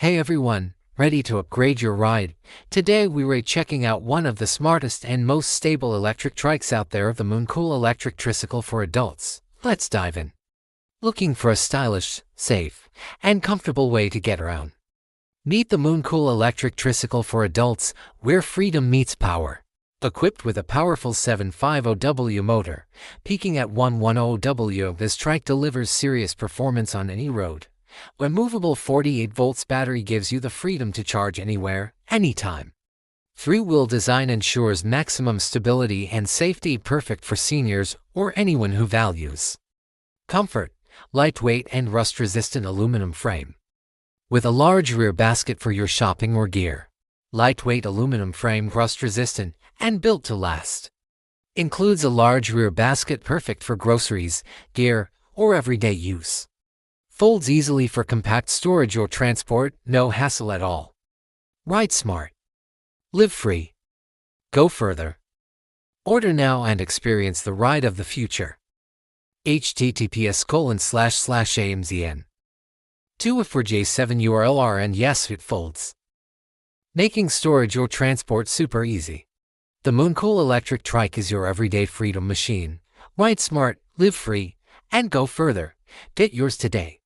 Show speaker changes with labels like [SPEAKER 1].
[SPEAKER 1] Hey everyone, ready to upgrade your ride? Today we're checking out one of the smartest and most stable electric trikes out there, the MOONCOOL Electric Tricycle for adults. Let's dive in. Looking for a stylish, safe, and comfortable way to get around? Meet the MOONCOOL Electric Tricycle for adults, where freedom meets power. Equipped with a powerful 750W motor, peaking at 110W, this trike delivers serious performance on any road. A movable 48 volts battery gives you the freedom to charge anywhere, anytime. Three-wheel design ensures maximum stability and safety, perfect for seniors or anyone who values comfort. Lightweight and rust-resistant aluminum frame. With a large rear basket for your shopping or gear. Lightweight aluminum frame, rust-resistant, and built to last. Includes a large rear basket, perfect for groceries, gear, or everyday use. Folds easily for compact storage or transport, no hassle at all. Ride smart. Live free. Go further. Order now and experience the ride of the future. https://amzn 2F4J7 URL and yes, it folds. Making storage or transport super easy. The MOONCOOL Electric Trike is your everyday freedom machine. Ride smart, live free, and go further. Get yours today.